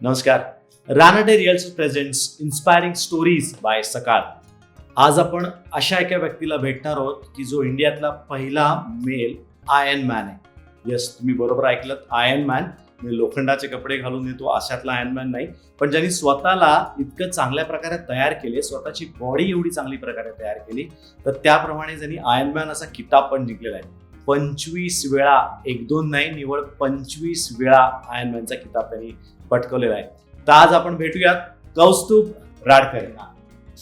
नमस्कार. Ranade rials presents inspiring stories by सकाळ. आज आपण अशा एका व्यक्तीला भेटणार आहोत की जो इंडियातला पहिला मेल आयर्न मॅन आहे. यस, तुम्ही बरोबर ऐकलं, आयर्न मॅन. मी लोखंडाचे कपडे घालून येतो अशातला आयर्न मॅन नाही, पण ज्यांनी स्वतःला इतकं चांगल्या प्रकारे तयार केले, स्वतःची बॉडी एवढी चांगली प्रकारे तयार केली, तर त्याप्रमाणे त्यांनी आयर्न मॅन असा किताब पण जिंकलेला आहे. 25 वेळा, 1-2 नाही, निवळ 25 वेळा आयर्न मॅनचा किताब त्यांनी पटकवलेला आहे. तर आज आपण भेटूयात Kaustubh Radkar.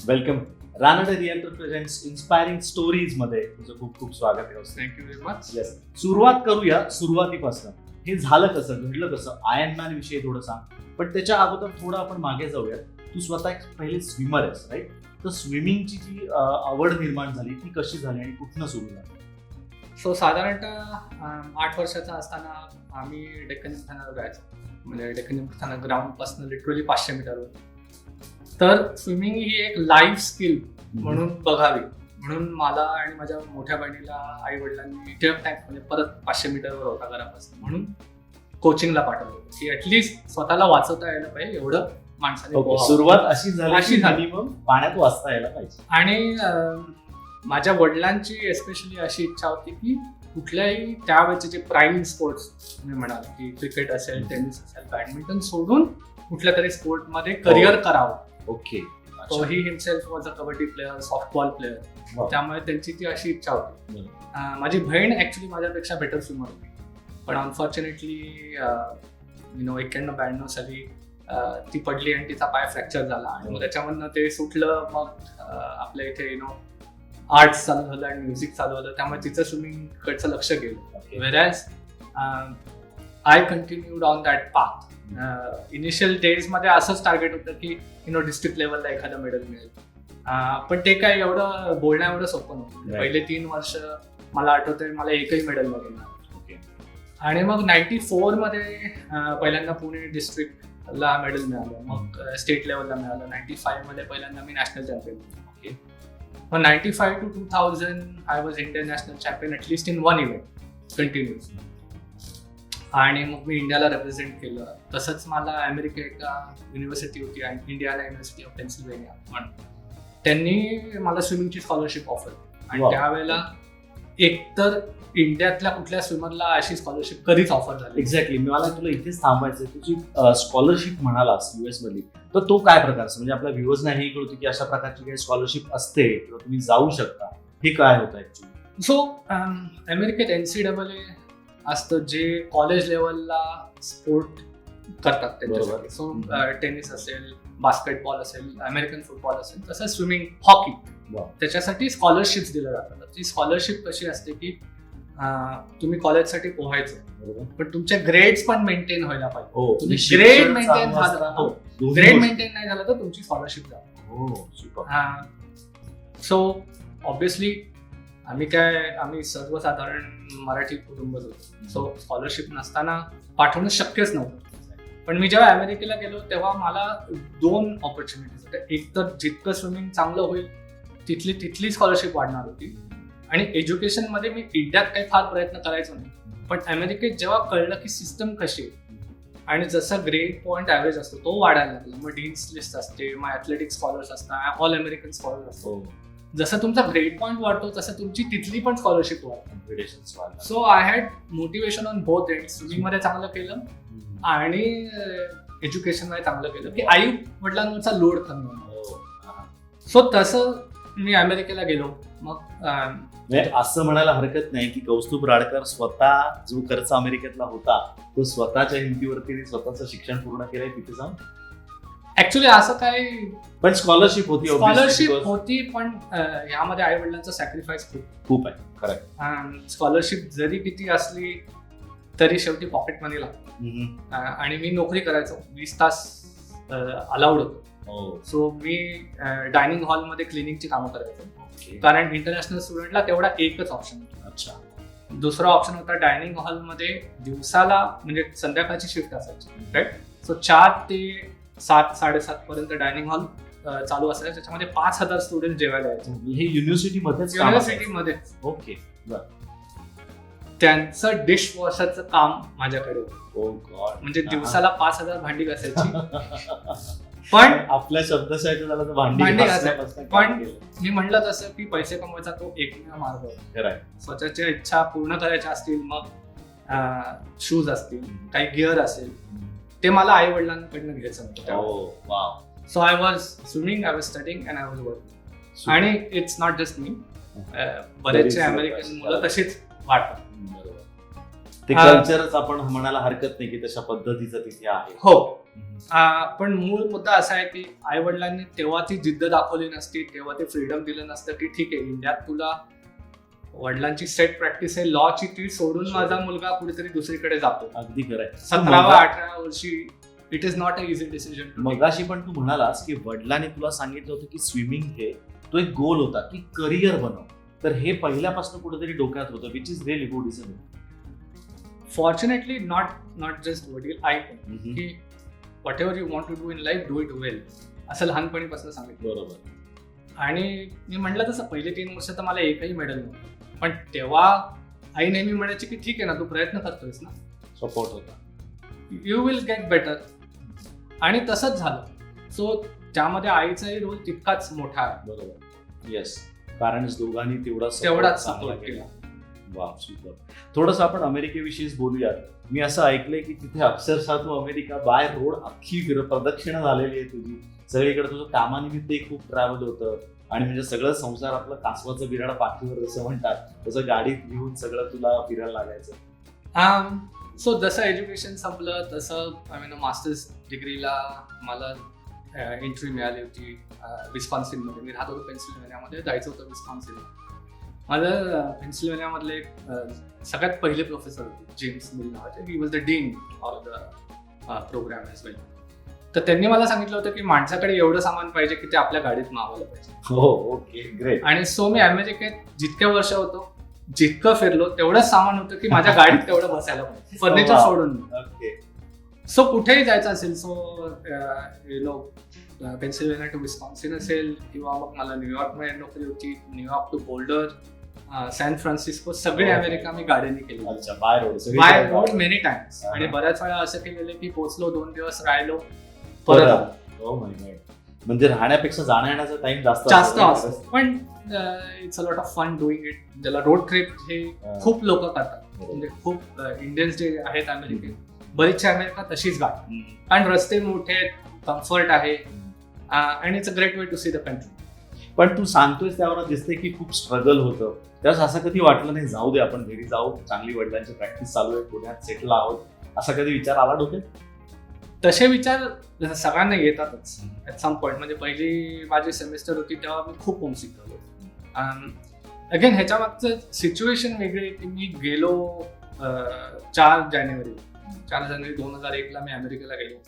Welcome. Ranade real presents inspiring stories मध्ये तुझं खूप खूप स्वागत आहे. Thank you very much. येस, सुरुवात करूया सुरुवातीपासून. हे झालं कसं, घडलं कसं? आयर्न मॅन विषयी थोडं सांग, पण त्याच्या अगोदर थोडं आपण मागे जाऊयात. तू स्वतः एक पहिले स्विमर आहेस, राईट? तर स्विमिंगची जी आवड निर्माण झाली ती कशी झाली आणि कुठनं सुरू झाली? सो साधारणतः 8 वर्षाचा असताना आम्ही डेक्कन जिमखानावर जायचो. म्हणजे डेक्कन जिमखाना ग्राउंडपासून लिटरली 500 मीटरवर. तर स्विमिंग ही एक लाईफ स्किल म्हणून बघावी म्हणून मला आणि माझ्या मोठ्या बहिणीला आई वडिलांनी टँक म्हणजे परत 500 मीटरवर होता घरापासून म्हणून कोचिंगला पाठवलं की ऍटलीस्ट स्वतःला वाचवता यायला पाहिजे एवढं माणसाने पोहावं. सुरुवात अशी झाली अशी मग पाण्यात वाचता यायला पाहिजे. आणि माझ्या वडिलांची एस्पेशली अशी इच्छा होती की कुठल्याही त्यावेळेचे जे प्राईम स्पोर्ट्स मी म्हणाल की क्रिकेट असेल, टेनिस असेल, बॅडमिंटन सोडून कुठल्या तरी स्पोर्टमध्ये करिअर करावं. ओके. तो he himself was a kabaddi player, softball player. त्यामुळे त्यांची ती अशी इच्छा होती. माझी बहीण ऍक्च्युली माझ्यापेक्षा बेटर स्विमर होती, पण अनफॉर्च्युनेटली 91-92 साली ती पडली आणि तिचा पाय फ्रॅक्चर झाला आणि मग त्याच्यामधनं ते सुटलं. मग आपल्या इथे आर्ट्स चालू झालं आणि म्युझिक चालू झालं, त्यामुळे तिचं स्विमिंग कडचं लक्ष गेलं. Whereas I continued on that path. Initial days मध्ये असंच टार्गेट होतं की डिस्ट्रिक्ट लेवलला एखादं मेडल मिळेल, पण ते काय एवढं बोलण्या एवढं सोपं नव्हतं. पहिले 3 वर्ष मला आठवतंय मला एकही मेडल मिळालं. आणि मग 94 मध्ये पहिल्यांदा पुणे डिस्ट्रिक्टला मेडल मिळालं, मग स्टेट लेवलला मिळालं. 95 मध्ये पहिल्यांदा मी नॅशनल चॅम्पियन. मग 95 to 2000 I was international champion at least in 1 event continuous. आणि मग मी इंडियाला रिप्रेझेंट केलं. तसंच मला अमेरिकेला युनिव्हर्सिटी होती आणि इंडियाला युनिव्हर्सिटी ऑफ पेन्सिल्व्हेनिया म्हणून त्यांनी मला स्विमिंगची स्कॉलरशिप ऑफर. आणि त्यावेळेला एकतर इंडियातल्या कुठल्या स्विमरला अशी स्कॉलरशिप कधीच ऑफर झाली. एक्झॅक्टली. मला तुला इथेच थांबायचं. तुझी स्कॉलरशिप म्हणालास US मधली, तर तो काय प्रकार असतो? म्हणजे आपल्या व्ह्युअर्सना हे कळतं की अशा प्रकारची काही स्कॉलरशिप असते किंवा तुम्ही जाऊ शकता. हे काय होतं ऍक्च्युली? सो अमेरिकेत NCAA असतं जे कॉलेज लेवलला स्पोर्ट करतात त्यांच्यासाठी. सो टेनिस असेल, बास्केटबॉल असेल, अमेरिकन फुटबॉल असेल, तसं स्विमिंग, हॉकी, त्याच्यासाठी स्कॉलरशिप्स दिल्या जातात. ती स्कॉलरशिप कशी असते की तुम्ही कॉलेजसाठी पोहायचं, पण तुमचे ग्रेड्स पण मेंटेन व्हायला पाहिजे. तुम्ही ग्रेड मेंटेन झालं, ग्रेड मेंटेन नाही झालं तर तुमची स्कॉलरशिप जाते. सो ऑब्विसली आम्ही सर्वसाधारण मराठी कुटुंबच होतो. सो स्कॉलरशिप नसताना पाठवणं शक्यच नव्हतं. पण मी जेव्हा अमेरिकेला गेलो तेव्हा मला 2 ऑपॉर्च्युनिटीज होत्या. एक तर जितकं स्विमिंग चांगलं होईल तिथली स्कॉलरशिप वाढणार होती, आणि एज्युकेशनमध्ये मी इंडियात काही फार प्रयत्न करायचो नाही. पण अमेरिकेत जेव्हा कळलं की सिस्टम कशी आहे आणि जसं ग्रेड पॉईंट ॲव्हरेज असतो तो वाढायला लागला, मग डीन्स लिस्ट असते, मग ॲथलेटिक्स स्कॉलर्स असतात, ऑल अमेरिकन स्कॉलर असतो. जसं तुमचा ग्रेड पॉईंट वाढतो तसं तुमची तिथली पण स्कॉलरशिप वाढते. So I had motivation on both end. Swimming मध्ये चांगलं केलं आणि एज्युकेशन मध्ये चांगलं केलं की आई वडिलांवरचा लोड कमी होणार. सो तसं मी अमेरिकेला गेलो. मग असं म्हणायला हरकत नाही की कौस्तुभ राडकर स्वतः जो खर्च अमेरिकेतला होता तो स्वतःच्या हिमतीवरती स्वतःचं शिक्षण पूर्ण केलंय तिथे जाऊन. ऍक्च्युली असं काय, पण स्कॉलरशिप होती पण यामध्ये आई वडिलांचं सॅक्रिफाईस खूप आहे. खरं. स्कॉलरशिप जरी किती असली तरी शेवटी पॉकेट मनी लागतो. आणि मी नोकरी करायचो, 20 तास अलाउड होतो. सो मी डायनिंग हॉलमध्ये क्लिनिंगची कामं करायचो, कारण इंटरनॅशनल स्टुडंटला तेवढा एकच ऑप्शन होता. अच्छा. दुसरा ऑप्शन होता डायनिंग हॉलमध्ये दिवसाला म्हणजे संध्याकाळची शिफ्ट असायची, राईट. सो 4 ते 7-7:30 पर्यंत डायनिंग हॉल चालू असायचं. त्याच्यामध्ये 5,000 स्टुडंट जेवायला यायचे. हे युनिव्हर्सिटीमध्येच? ओके. त्यांचं डिश वॉशरचं काम माझ्याकडे होतं. ओ गॉड. म्हणजे दिवसाला 5,000 भांडी घासायची. पण आपल्या शब्दशः झाला तर भांडी भांडी घासायची. पण मी म्हणलं तसं की पैसे कमवायचा तो एकमेव मार्ग होता. खरंय. स्वतःच्या इच्छा पूर्ण करायच्या असतील, मग शूज असतील, काही गिअर असेल, ते मला आई वडिलांकडनं घ्यायचं नव्हतं. Oh wow. So I was swimming, I was studying and I was working. आणि इट्स नॉट जस्ट मी, बरेचसे अमेरिकन मुलं तशीच वाटतात. ते कल्चरच आपण म्हणायला हरकत नाही की तशा पद्धतीचं तिथे आहे. हो. पण मूळ मुद्दा असा आहे की आई वडिलांनी तेव्हा ती जिद्द दाखवली नसती, तेव्हा ते फ्रीडम दिलं नसतं की ठीक आहे इंडियात तुला वडिलांची सेट प्रॅक्टिस आहे लॉची, ती सोडून माझा मुलगा कुठेतरी दुसरीकडे जातो. अगदी खरंय. 17-18 वर्षी it is not a easy decision. मगाशी पण तू म्हणालास की वडिलांनी तुला सांगितलं होतं की स्विमिंग हे तो एक गोल होता की करिअर बनव, तर हे पहिल्यापासून कुठेतरी डोक्यात होतं, which is really good, is it? Fortunately not just वडील, आई पण, की whatever you want to do in life, do it well, असं लहानपणीपासून सांगितलं. बरोबर. आणि मी म्हटलं तसं पहिले 3 वर्ष तर मला एकही मेडल नव्हतं, पण तेव्हा आई नेहमी म्हणायची की ठीक आहे ना, तू प्रयत्न करतोयस ना, सपोर्ट होता, यू विल गेट बेटर. आणि तसंच झालं. सो त्यामध्ये आईचाही रोल तितकाच मोठा आहे. बरोबर. येस, पॅरेंट्स दोघांनी तेवढाच चांगला सपोर्ट केला. वा, सुपर. थोडंसं आपण अमेरिकेविषयीच बोलूयात. मी असं ऐकलंय की तिथे अक्षरशः तू अमेरिका बाय रोड अख्खी प्रदक्षिणा झालेली आहे तुझी. सगळीकडे तुझं कामानिमित्तही खूप ट्रॅव्हल होतं आणि म्हणजे सगळं संसार आपलं कासवाचं बिराड पाठीवर जसं म्हणतात तसं गाडीत घेऊन सगळं तुला फिरायला लागायचं. सो जसं एज्युकेशन संपलं तसं मास्टर्स डिग्रीला मला एंट्री मिळाली होती विस्कॉन्सिनमध्ये. मी राहत होतो पेन्सिल्व्हेनियामध्ये, जायचं होतं विस्कॉन्सिनला. माझं पेन्सिल्व्हेनियामधले एक सगळ्यात पहिले प्रोफेसर होते, जेम्स मिल नावाचे. He was the dean of the program as well. तर त्यांनी मला सांगितलं होतं की माणसाकडे एवढं सामान पाहिजे की ते आपल्या गाडीत मावायला पाहिजे. हो, ओके, ग्रेट. आणि सो मी अमेरिकेत जितक्या वर्ष होतो, जितकं फिरलो तेवढंच सामान होतं की माझ्या गाडीत तेवढं बसायला पाहिजे, फर्निचर सोडून. ओके. सो कुठेही जायचं असेल, so you know Pennsylvania to Wisconsin असेल, किंवा मग मला न्यूयॉर्कमध्ये नोकरी होती, New York to Boulder, San Francisco, सगळे अमेरिका मी गाडीने केली. अच्छा, बाय रोड मेनी टाइम्स. आणि बऱ्याच वेळा असं केलेलं की पोहोचलो, 2 दिवस राहिलो, परत आलो. Oh my god. म्हणजे राहण्यापेक्षा जाण्याचा टाइम जास्त असतो. पण it's a lot of fun doing it. ज्याला रोड ट्रिप हे खूप लोक करतात, म्हणजे खूप इंडियन्स जे आहेत अमेरिकेत, बरीचशी अमेरिका तशीच गाठतात. कारण रस्ते मोठे आहेत, कम्फर्ट आहे, आणि it's a great way to see the country. पण तू सांगतोय त्यावर दिसते की खूप स्ट्रगल होतं. त्यावेळेस असं कधी वाटलं नाही जाऊ दे आपण घरी जाऊ, चांगली वडिलांची प्रॅक्टिस चालू आहे, पुण्यात सेटल आहोत, असा कधी विचार आला डोक्यात? तसे विचार सगळ्यांना येतातच ॲट सम पॉईंट. म्हणजे पहिली माझी सेमिस्टर होती तेव्हा मी खूप होमसिक झालो. अगेन ह्याच्या मागचं सिच्युएशन वेगळी की मी गेलो 4 जानेवारी 2001ला मी अमेरिकेला गेलो.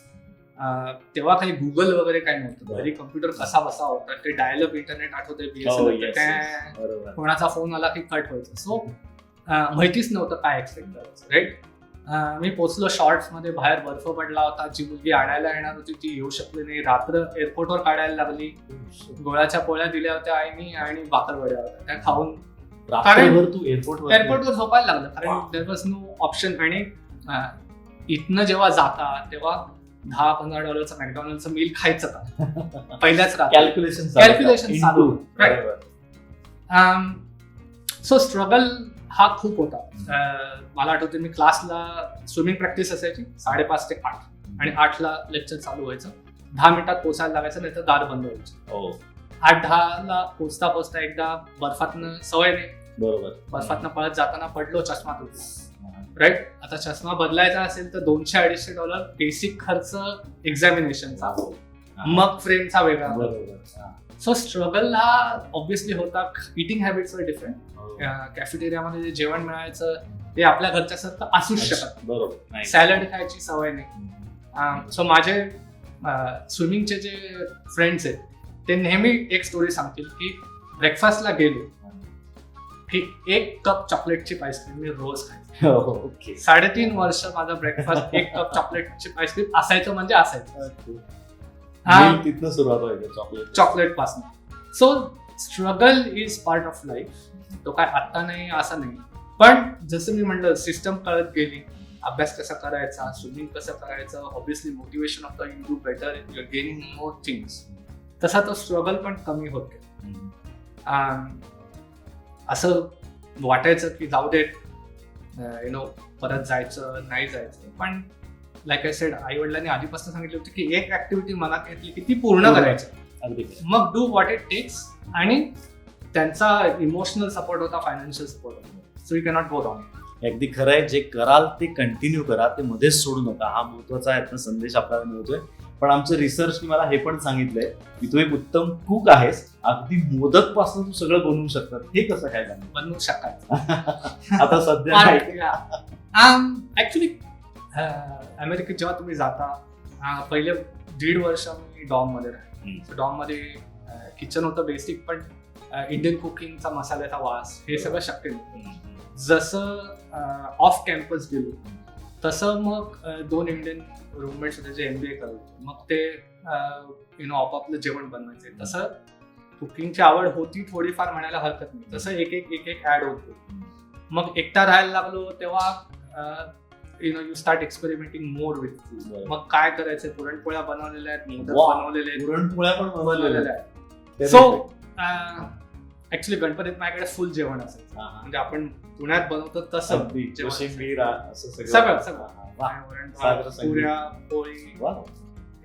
तेव्हा काही गुगल वगैरे काही नव्हतं, घरी कम्प्युटर कसा बसा होता, ते डायल-अप इंटरनेट आठवतंय, BSNL, कोणाचा फोन आला की कट व्हायचं. सो माहितीच नव्हतं काय एक्सपेक्ट करायचं, राईट. मी पोचलो शॉर्ट्समध्ये, बाहेर बर्फ पडला होता, जी मुलगी आणायला येणार होती ती येऊ शकली नाही, रात्र एअरपोर्टवर काढायला लागली, गोळ्याच्या पोळ्या दिल्या होत्या आईनी आणि बाकरवड्या होत्या त्या खाऊन. कारण तू एअरपोर्टवर झोपायला लागलं, कारण देयर वॉज नो ऑप्शन. आणि इथनं जेव्हा जाता तेव्हा $10-15 मॅकडॉनल्डचं मील खायचं का पहिल्याच कॅल्क्युलेशन चालू. सो स्ट्रगल हा खूप होता. मला आठवते मी क्लासला स्विमिंग प्रॅक्टिस असायची 5:30 ते 8, आणि 8ला लेक्चर चालू व्हायचं, 10 मिनिटात पोचायला लागायचं, नाही तर दार बंद व्हायचं. 8:10ला पोचता एकदा बर्फातनं सवय नाही, बरोबर, बर्फातनं पळत जाताना पडलो, चष्मा तुटला, राईट. आता चष्मा बदलायचा असेल तर $200-250 बेसिक खर्च एक्झामिनेशनचा, मग फ्रेमचा वेगळा. सो स्ट्रगल हा ऑब्व्हियसली होता. इटिंग हॅबिट्स वर डिफरंट. कॅफेटेरियामध्ये जे जेवण मिळायचं ते आपल्या घरच्यासारखं असूच शकत, बरोबर, सॅलड खायची सवय नाही. सो माझे स्विमिंगचे जे फ्रेंड्स आहेत ते नेहमी एक स्टोरी सांगतील की ब्रेकफास्टला गेलो की 1 कप चॉकलेटची आईस्क्रीम मी रोज खायचो. 3.5 वर्ष माझा ब्रेकफास्ट 1 कप चॉकलेटची आईस्क्रीम असायचं, म्हणजे असायचं. तिथनं सुरुवात व्हायची चॉकलेट पासून. So struggle is part of life. तो काय आता नाही असं नाही, पण जसं मी म्हणलं सिस्टम कळत गेली, अभ्यास कसा करायचा, स्विमिंग कसं करायचं, obviously motivation of the you do better, you are gaining more things, तसा तो स्ट्रगल पण कमी होते. असं वाटायचं की जाऊ देत, परत जायचं नाही जायचं, पण लाईक आय सेड, आई वडिलांनी आधीपासून सांगितलं होतं की एक ऍक्टिव्हिटी मनात घेतली की ती पूर्ण करायची, अगदी मग डू व्हॉट इट टेक्स. आणि त्यांचा इमोशनल सपोर्ट होता, फायनान्शियल सपोर्ट होता, so you cannot go wrong. अगदी खरं आहे. जे कराल ते कंटिन्यू करा, ते मध्येच सोडू नका. हा महत्वाचा आहे संदेश आपल्याला मिळतोय. पण आमच्या रिसर्चने मला हे पण सांगितलंय की तू एक उत्तम कुक आहेस, अगदी मोदक पासून तू सगळं बनवू शकतात. हे कसं काय झालं? बनवू शकायचं. आता सध्या ऍक्च्युली अमेरिकेत जेव्हा तुम्ही जाता, पहिले 1.5 वर्ष मी डॉम मध्ये राहिले. डॉम मध्ये किचन होतं बेसिक, पण इंडियन कुकिंगचा मसाल्याचा वास हे सगळं शक्य नव्हतं. जसं ऑफ कॅम्पस गेलो तसं मग 2 इंडियन रूममेट्स होते जे MBA करत होते. मग ते आपापलं जेवण बनवायचे. तसं कुकिंगची आवड होती थोडीफार म्हणायला हरकत नाही. तसं एक एक ऍड होतो. मग एकटा राहायला लागलो तेव्हा you start experimenting more with food. मग काय करायचं, पुरणपोळ्या बनवलेल्या आहेत, मोदक बनवलेले आहेत, पुरणपोळ्या पण बनवलेल्या आहेत. सो ऍक्च्युली गणपतीत माझ्याकडे फुल जेवण असायचं. म्हणजे आपण पुण्यात बनवतो तसं सगळं पुऱ्या, पोळी,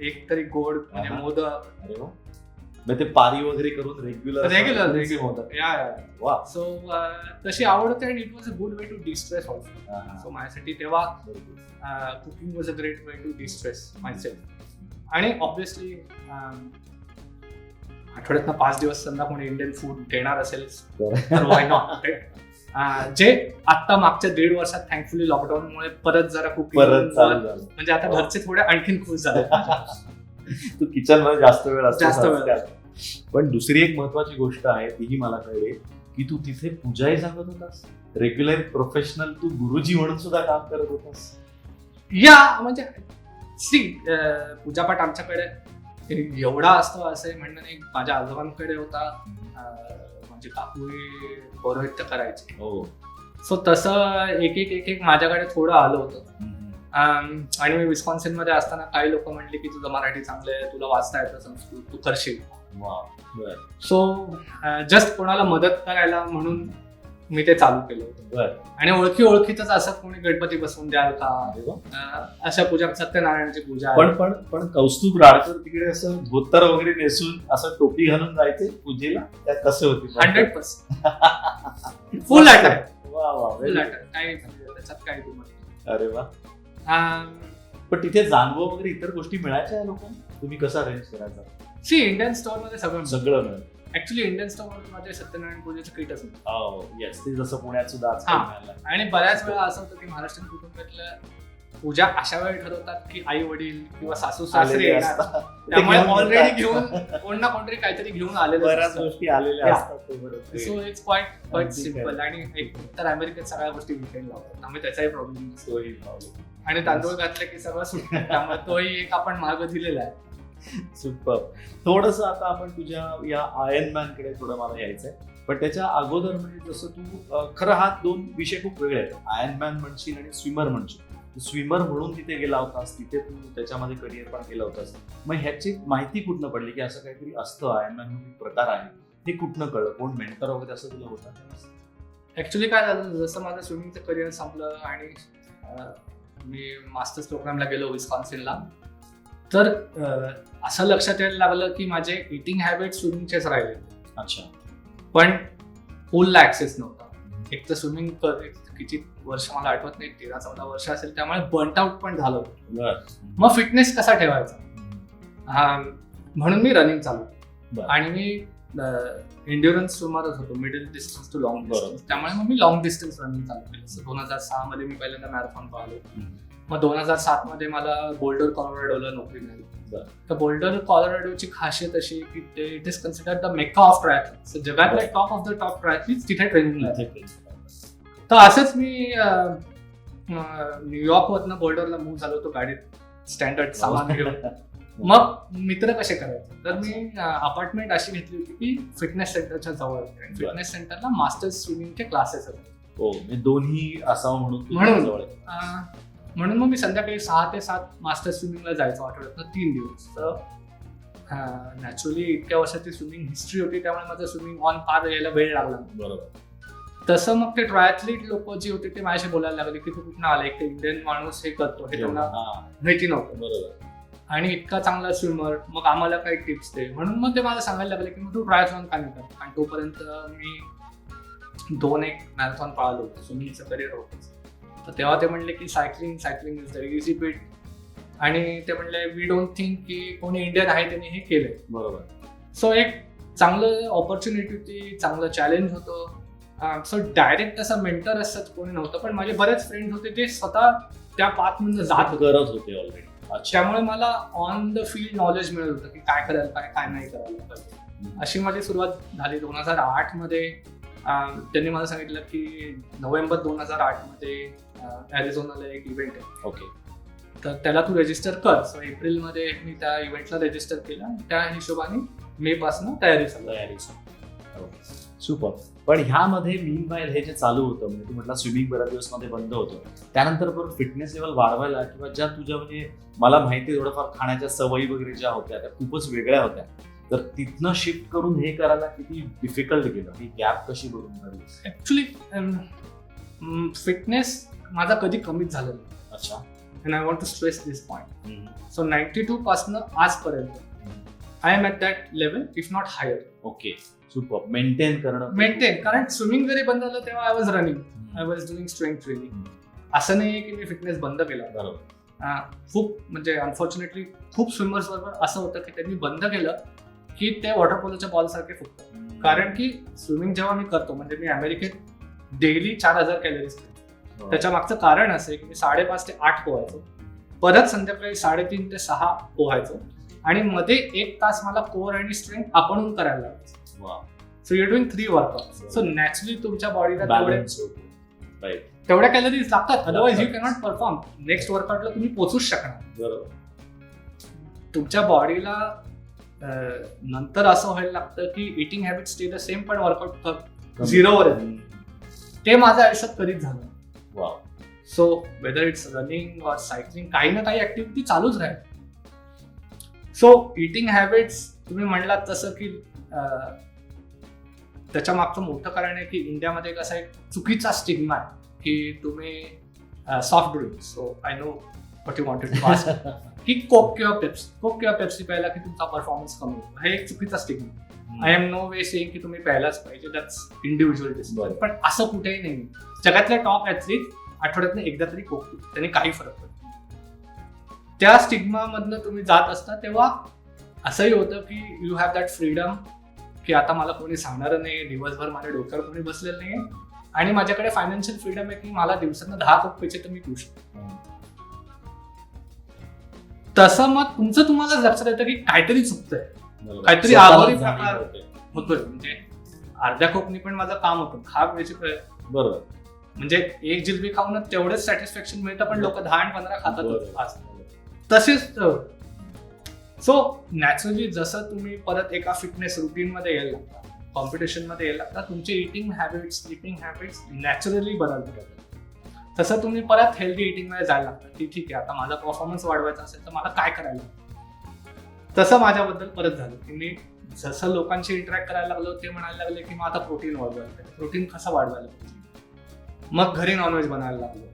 एक तरी गोड म्हणजे मोदक, ते पारी वगैरे करून रेग्युलर मोदक. सो तशी आवड होती आणि it was a good way to distress also. So माझ्यासाठी तेव्हा cooking was a great way to distress myself. आणि ऑब्विसली आठवड्यातनं 5 दिवस समजा कोणी इंडियन फूड देणार असेल तर वाय नॉट. जे आता मागच्या 1.5 वर्षात थँकफुली लॉकडाऊनमुळे परत जरा कुकिंग म्हणजे आता घरचे थोडे आणखीन खुश झाले. तू किचन मध्ये जास्त वेळ असतो. पण दुसरी एक महत्वाची गोष्ट आहे, तीही मला कळली की तू तिथे पूजाही सांगत होतास. रेग्युलर प्रोफेशनल तू गुरुजी म्हणून सुद्धा काम करत होतास. म्हणजे पूजापाठ आमच्याकडे एवढा असतो असं म्हणणं नाही. माझ्या आजोबांकडे होता, म्हणजे काकूही पौरोहित्य करायचे. सो तसं एक माझ्याकडे थोडं आलं होतं. आणि मी विस्कॉन्सिन मध्ये असताना काही लोक म्हणले की तुझं मराठी चांगलं आहे, तुला वाचता येतं संस्कृत, तू करशील. सो जस्ट कोणाला मदत करायला म्हणून मी ते चालू केलं होतं. आणि ओळखीतच असं कोणी गणपती बसवून द्याल का, अशा पूजा, सत्यनारायणाची पूजा. पण कौस्तुभ राडकर तिकडे असं धोतर वगैरे नेसून असं टोपी घालून जायचे पूजेला, त्यात कसं होती? 100% फुल अटॅक. फुल अटॅक, काही त्याच्यात काही तुम्हाला. अरे वा. पण तिथे जाणवं वगैरे इतर गोष्टी मिळायच्या लोकांना, तुम्ही कसा अरेंज करायचा? इंडियन स्टोअर मध्ये सगळं मिळेल. ऍक्च्युली इंडियन स्टोअर मध्ये माझे सत्यनारायण पूजेचं किटच होतं. येस, ते जसं पुण्यात सुद्धा. आणि बऱ्याच वेळा असं होतं की महाराष्ट्रीयन कुटुंबातल्या पूजा अशा वेळी ठरवतात की आई वडील किंवा सासू सासरे येणार, त्यामुळे ऑलरेडी घेऊन कोण ना कोणतरी काहीतरी घेऊन आलेले, बऱ्याच गोष्टी आलेल्या असतात. So it's quite simple. आणि एक तर अमेरिकेत सगळ्या गोष्टी विकेंड लावतात, त्यामुळे त्याचाही प्रॉब्लेम नसतो. आणि तांदूळ घातले की सगळं सुटतं, त्यामुळे तोही एक आपण मार्ग दिलेला आहे. सुपर. थोडस आता आपण तुझ्या या आयर्न मॅन कडे थोडं मला यायचंय. पण त्याच्या अगोदर म्हणजे जसं तू खरं हा 2 विषय खूप वेगळे आहेत. आयर्न मॅन म्हणशील आणि स्विमर म्हणशील. स्विमर म्हणून तिथे गेला होतास, तिथे तू त्याच्यामध्ये करिअर पण केलं होतास. मग ह्याची माहिती कुठनं पडली की असं काहीतरी असतं, आयर्न मॅन म्हणून प्रकार आहे, हे कुठनं कळलं? कोण मेंटर वगैरे असं तुला होता? ऍक्च्युली काय झालं, जसं माझं स्विमिंगचं करिअर संपलं आणि मी मास्टर्स प्रोग्रामला गेलो विस्कॉन्सिनला, तर असं लक्षात यायला लागलं की माझे इटिंग हॅबिट स्विमिंगचेच राहिले. अच्छा. पण पूलला ऍक्सेस नव्हता. एक तर स्विमिंग किती वर्ष मला आठवत नाही, 13-14 वर्ष असेल, त्यामुळे बर्ट आउट पण झालं. मग फिटनेस कसा ठेवायचा, म्हणून मी रनिंग चालू. आणि मी एन्ड्युरन्स स्विमरच होतो, middle distance too long distance. त्यामुळे मग मी लॉंग डिस्टन्स रनिंग चालू केलं. 2006 मध्ये मी पहिल्यांदा मॅरेथॉन पाहिलो. मग 2007 मध्ये मला बोल्डर कॉलोराडोला नोकरी मिळाली. तर बोल्डर कॉलोराडोची खासियत अशी की ते it is considered the Mecca of triathlon. जगातल्या top of the top triathletes तिथे ट्रेनिंगला. तर असंच मी न्यूयॉर्क वरनं बोल्डरला मूव्ह झालो होतो गाडीत स्टँडर्ड सामान घेऊन. मग मित्र कसे करायचे, तर मी अपार्टमेंट अशी घेतली होती की फिटनेस सेंटरच्या जवळ. फिटनेस सेंटरला मास्टर्स स्विमिंगचे क्लासेस होते. हो, म्हणजे दोन्ही असावं म्हणून तुझ्या म्हणून. जवळ आहे. म्हणून मग मी संध्याकाळी 6 ते 7 मास्टर स्विमिंगला जायचो आठवड्यातनं 3 दिवस. तर नॅचरली इतक्या वर्षाची स्विमिंग हिस्ट्री होती, त्यामुळे माझं स्विमिंग ऑन पार यायला वेळ लागला. बरोबर. तसं मग ते ट्रायथलीट लोक जे होते ते माझ्याशी बोलायला लागले की तू कुठून आला, एक इंडियन माणूस हे करतो हे त्यांना हा, माहिती नव्हतं बरोबर. आणि इतका चांगला स्विमर, मग आम्हाला काही टिप्स दे. म्हणून मग ते मला सांगायला लागले की मग तू ट्रायथलॉन का नाही करत. आणि तोपर्यंत मी 2 मॅरेथॉन पळालो होतो, स्विमिंगचं करिअर होतं. तर तेव्हा ते म्हणले की cycling is the easy beat. आणि ते म्हणले वी डोंट थिंक की कोणी इंडियन आहे त्यांनी हे केलंय. बरोबर. सो एक चांगलं ऑपॉर्च्युनिटी होती, चांगलं चॅलेंज होतं. सो डायरेक्ट असं मेंटर असत कोणी नव्हतं, पण माझे बरेच फ्रेंड्स होते ते स्वतः त्या पाथमधून जात होते. करत होते ऑलरेडी. त्यामुळे मला ऑन द फील्ड नॉलेज मिळत होतं की काय करायला पाहिजे, काय नाही करायला पाहिजे. अशी माझी सुरुवात झाली 2008 मध्ये. त्यांनी मला सांगितलं की नोव्हेंबर 2008 मध्ये ॲरिझोनाला एक इव्हेंट आहे, ओके, तर त्याला तू रजिस्टर कर. सो एप्रिलमध्ये मी त्या इव्हेंटला रजिस्टर केलं. त्या हिशोबाने मे पासून तयारी झाली. सुपर. पण ह्यामध्ये मीनवाईल हे जे चालू होतं, म्हणजे तू म्हटलं स्विमिंग बऱ्याच दिवस मध्ये बंद होतं, त्यानंतर परत फिटनेस लेवल वाढवायला किंवा ज्या तुझ्या म्हणजे मला माहिती आहे थोडंफार खाण्याच्या सवयी वगैरे ज्या होत्या त्या खूपच वेगळ्या होत्या, तर तिथनं शिफ्ट करून हे करायला किती डिफिकल्ट गेलं, ही गॅप कशी भरून काढली? ऍक्च्युली फिटनेस माझा कधी कमीच झालेला नाही. अच्छा. And I want to stress this point. So 92 पासून आजपर्यंत I am at that level, if not higher. Okay, super. Maintain करणं. कारण स्विमिंग जरी बंद झालं तेव्हा I was running, I was doing strength training. असं नाहीये की मी फिटनेस बंद केला. बरोबर. खूप म्हणजे अनफॉर्च्युनेटली खूप स्विमर्स बरोबर असं होतं की त्यांनी बंद केलं की ते वॉटर पोलोच्या बॉल सारखे फुटतात. कारण की स्विमिंग जेव्हा मी करतो, म्हणजे मी अमेरिकेत डेली 4000 कॅलरीज खातो. त्याच्या मागचं कारण असं आहे की मी 5:30 ते 8 पोहायचो, परत संध्याकाळी 3:30 ते 6 पोहायचो, आणि मध्ये 1 तास मला कोर आणि स्ट्रेंथ आपणहून करायला लागायचं. So you doing 3 workout. So naturally तुमच्या बॉडीला तेवढ्या कॅलरीज लागतात, otherwise you cannot perform. Next वर्कआउटला तुम्ही पोहोचूच शकणार. बरोबर. तुमच्या बॉडीला नंतर असं व्हायला लागतं की eating habit stay the same, पण वर्कआउट 0वर येते. ते माझ्या आयुष्यात कधीच झालं. सो वेदर इट्स रनिंग और सायकलिंग, काही ना काही ऍक्टिव्हिटी चालूच राहील. सो इटिंग हॅबिट्स तुम्ही म्हणलात तसं की त्याच्या मागचं मोठं कारण आहे की इंडियामध्ये कसा एक चुकीचा स्टिग्मा आहे की तुम्ही soft drink. So I know what you wanted to ask की कोक किंवा पेप्सी प्यायला की तुमचा परफॉर्मन्स कमी होतो. हा एक चुकीचा stigma. I am no way saying की तुम्ही प्यायलाच पाहिजे, दॅट्स इंडिव्हिज्युअल डिसिजन. पण असं कुठेही नाही. जगातल्या टॉप ॲथलीट आठवड्यातनं एकदा तरी कोक पितात, त्याने काही फरक पडत नाही. त्या स्टिग्मा मधनं तुम्ही जात असता तेव्हा असंही होतं की यू हॅव दॅट फ्रीडम की आता मला कोणी सांगणार नाही, दिवसभर माझ्या डोक्यावर कोणी बसलेलं नाही, आणि माझ्याकडे फायनान्शियल फ्रीडम आहे की मला दिवसानं 10 कोक प्यायचे तर मी पिऊ शकतो. तसं मग तुम्हाला लक्षात येतं की काहीतरी चुकतंय, काहीतरी आभारी प्रकार होतोय. म्हणजे अर्ध्या कोकणी पण माझं काम होतं, 10 प्यायचे. बरोबर. म्हणजे एक जिलबी खाऊन तेवढंच सॅटिस्फॅक्शन मिळतं, पण लोक 10 आणि 15 खातात. तसेच सो नॅचरली जसं तुम्ही परत एका फिटनेस रुटीन मध्ये यायला लागता, कॉम्पिटिशन मध्ये यायला लागता, तुमचे eating habits, sleeping habits naturally बदलतात. तसं तुम्ही परत हेल्दी इटिंग मध्ये जायला लागतं की ठीक आहे, आता माझा परफॉर्मन्स वाढवायचा असेल तर मला काय करायला. तसं माझ्याबद्दल परत झालं की मी जसं लोकांशी इंटरॅक्ट करायला लागलो ते म्हणायला लागले की मग आता प्रोटीन वाढवायला पाहिजे. प्रोटीन कसं वाढवायला पाहिजे. मग घरी नॉनव्हेज बनायला लागलो.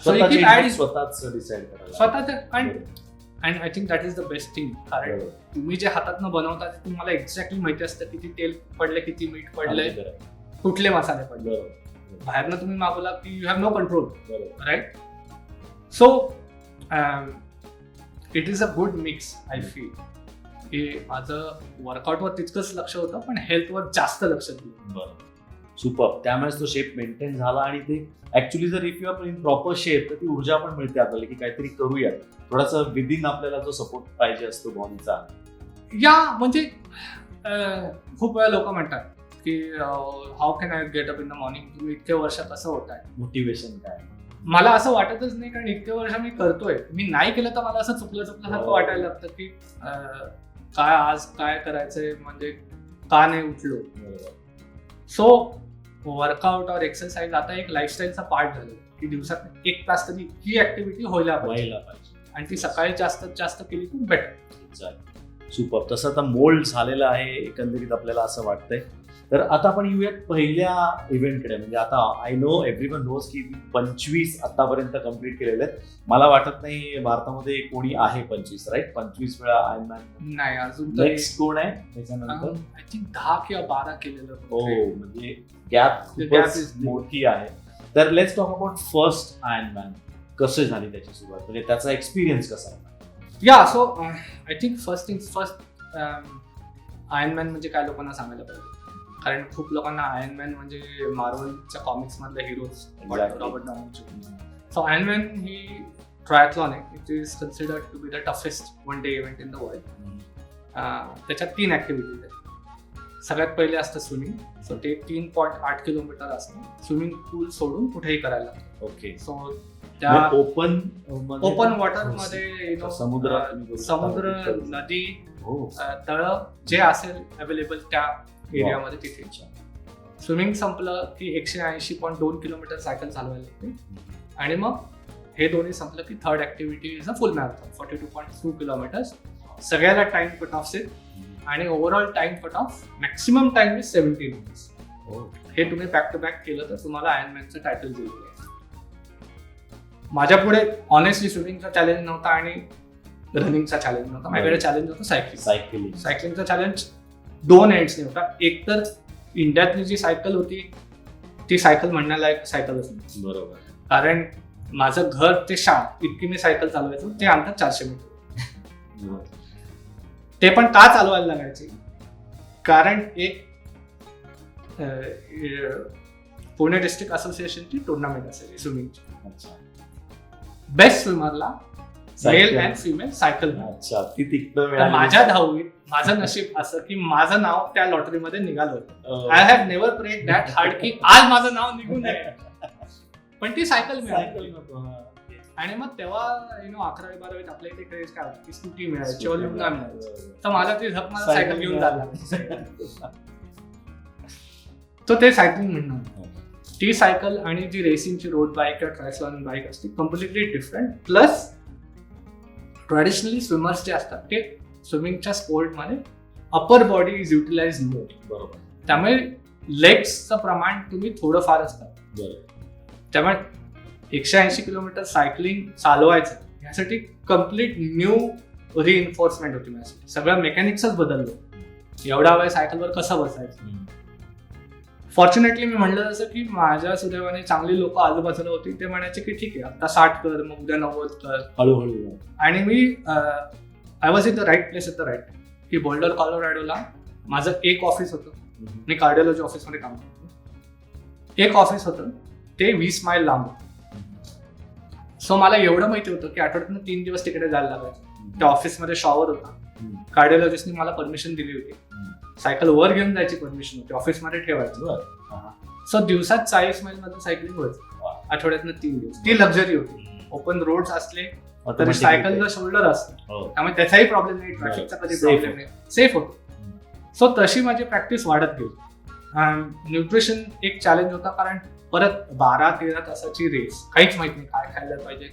स्वतःच डिसाईड करायला. स्वतःच. And I think that is the best thing. कारण तुम्ही जे हातातनं बनवता ते तुम्हाला एक्झॅक्टली माहिती असतं किती तेल पडले, किती मीठ पडले, कुठले मसाले पडले. बाहेरनं तुम्ही मागवला की you have no control, right. So it is a good mix. I feel की माझं वर्कआउटवर तितकंच लक्ष होतं, पण हेल्थवर जास्त लक्ष दिलं. बरोबर. सुपर. त्यामुळेच तो शेप मेंटेन झाला, आणि ते ऍक्च्युली जर if you are in proper shape तर ती ऊर्जा पण मिळते आपल्याला की काहीतरी करूया. थोडासा विदिन आपल्याला जो सपोर्ट पाहिजे असतो बॉडीचा. या म्हणजे खूप वेळा लोक म्हणतात की how can I get up in the morning. तुम्ही इतके वर्ष कसं होत आहे, मोटिवेशन काय. मला असं वाटतच नाही, कारण इतके वर्ष मी करतोय. मी नाही केलं तर मला असं चुकल्यासारखं वाटायला लागतं की काय आज काय करायचंय, म्हणजे का नाही उठलो. सो वर्कआउट और एक्सरसाइज आता एक लाईफस्टाईलचा पार्ट झालं की दिवसात 1 तास तरी ही ऍक्टिव्हिटी व्हायला पाहिजे आणि ती सकाळी जास्तीत जास्त केली तर बेटर. सुपर. तसं आता मोल्ड झालेलं आहे एकंदरीत आपल्याला असं वाटतंय. तर आता आपण येऊयात पहिल्या इव्हेंटकडे. म्हणजे आता आय नो एव्हरीवन नोज की 25 आतापर्यंत कम्प्लीट केलेले आहेत. मला वाटत नाही भारतामध्ये कोणी आहे 25, राईट? 25 वेळा आयर्नमॅन नाही अजून. नेक्स्ट कोण आहे त्याच्यानंतर? आय थिंक 10 किंवा 12 केलेलं. हो, म्हणजे गॅप खूपच मोठी आहे. तर let's talk about first Ironman. कसं झाली त्याची सुरुवात, म्हणजे त्याचा एक्सपिरियन्स कसा होता? या so I think first things first, Ironman म्हणजे काय लोकांना सांगायला पाहिजे. कारण खूप लोकांना आयर्नमॅन म्हणजे मार्वलच्या कॉमिक्स मधले heroes Robert Downey. So Ironman ही ट्रायथलॉन आहे. It is considered to be the toughest one day event in the world. त्याच्यात 3 ऍक्टिव्हिटीज आहेत. सगळ्यात पहिले असतं स्विमिंग. सो ते 3.8 किलोमीटर असतं. स्विमिंग पूल सोडून कुठेही करायला. ओके. सो त्या ओपन वॉटर मध्ये समुद्र, नदी, तळ जे असेल अवेलेबल त्या एरियामध्ये तिथे. स्विमिंग संपलं की 180.2 किलोमीटर सायकल चालवायला लागते. आणि मग हे दोन्ही संपलं की third activity is a full marathon 42.2 kilometres. सगळ्याला टाइम कट ऑफ आहेत आणि overall time cut off maximum time is 17 minutes. हे तुम्ही बॅक टू बॅक केलं तर तुम्हाला आयर्नमॅनचं टायटल दिलेलं आहे. माझ्या पुढे ऑनेस्टली स्विमिंगचा चॅलेंज नव्हता आणि रनिंगचा चॅलेंज नव्हता. माझ्याकडे चॅलेंज होतं सायकलिंगचा चॅलेंज 2 एंड्सने होता. एक तर इंडियातली जी सायकल होती ती सायकल म्हणण्यालायक सायकलच नाही. बरोबर. कारण माझं घर ते शाळा इतकी मी सायकल चालवायचो. ते अंतर 400 मीटर. ते पण का चालवायला लागायचे? कारण एक पुणे डिस्ट्रिक्ट असोसिएशनची टुर्नामेंट असेल स्विमिंगची. बेस्ट स्विमरला मेल अँड फिमेल सायकल. माझ्या धावीत माझं नशीब असं की माझं नाव त्या लॉटरीमध्ये निघालं होतं. I have never prayed that hard की आज माझं नाव निघू नये, पण ती सायकल मिळाली. आणि मग तेव्हा 11वी 12वीत आपल्या इथे क्रेज काय होती की स्कूटी मिळायची, लुना मिळायचं. तर मला ती झक मला सायकल घेऊन झाला. तो ते सायकलिंग म्हणणार. ती सायकल आणि जी रेसिंगची रोड बाईक किंवा ट्रायथलॉन बाईक असते completely different. Plus traditionally swimmers जे असतात ते स्विमिंगच्या स्पोर्टमध्ये अपर बॉडी इज युटिलाइज मोर. बरोबर. त्यामुळे लेग्सचं प्रमाण तुम्ही थोडंफार असतात. त्यामुळे 180 किलोमीटर सायकलिंग चालवायचं यासाठी कम्प्लीट न्यू रिइन्फोर्समेंट होती माझी. सगळं मेकॅनिक्सच बदललं. एवढा वेळ सायकलवर कसं बसायचं. फॉर्च्युनेटली मी म्हणलं जसं की माझ्या सुदैवाने चांगली लोक आजूबाजूला होती. ते म्हणायचे की ठीक आहे आता 60 कर, मग उद्या 90 कर, हळूहळू. आणि मी I was in the right place at the right time. की बोल्डर कॉलोराडोला माझं एक ऑफिस होतं. मी कार्डिओलॉजी ऑफिसमध्ये काम करतो. एक ऑफिस होतं ते 20 माईल लांब होतं. सो मला एवढं माहिती होतं की आठवड्यातून 3 दिवस तिकडे जायला लागायचं. त्या ऑफिसमध्ये शॉवर होता. कार्डिओलॉजिस्टने मला परमिशन दिली होती. सायकल वर घेऊन जायची परमिशन होती, ऑफिसमध्ये ठेवायची. सो दिवसात 40 मैल मध्ये सायकलिंग व्हायचं. आठवड्यातनं 3 दिवस. ती लक्झरी होती. ओपन रोड्स असले तरी सायकलचं शोल्डर असतं, त्यामुळे त्याचाही प्रॉब्लेम नाही, ट्रॅफिकचा कधी प्रॉब्लेम नाही, सेफ होतो. सो तशी माझी प्रॅक्टिस वाढत गेली. न्यूट्रिशन एक चॅलेंज होता, कारण परत 12-13 तासाची रेस, काहीच माहित नाही काय खायला पाहिजे,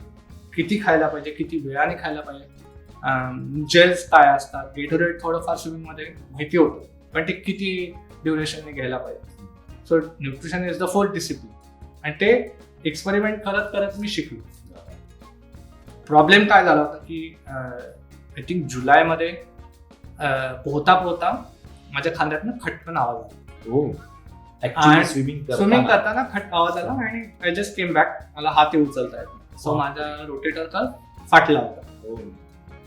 किती खायला पाहिजे, किती वेळाने खायला पाहिजे, जेल्स काय असतात, गेटोरेट थोडंफार स्विमिंग मध्ये माहिती होतं, पण ते किती ड्युरेशनने घ्यायला पाहिजे. So nutrition is the fourth discipline, आणि ते एक्सपेरिमेंट करत करत मी शिकलो. प्रॉब्लेम काय झाला होता की आय थिंक जुलैमध्ये पोहता पोहता माझ्या खांद्यातनं खटकन आवाज आला. स्विमिंग करताना खट आवाज आला आणि आय जस्ट केम बॅक. मला हात उचलता येत, सो माझा रोटेटर कर फाटला होता.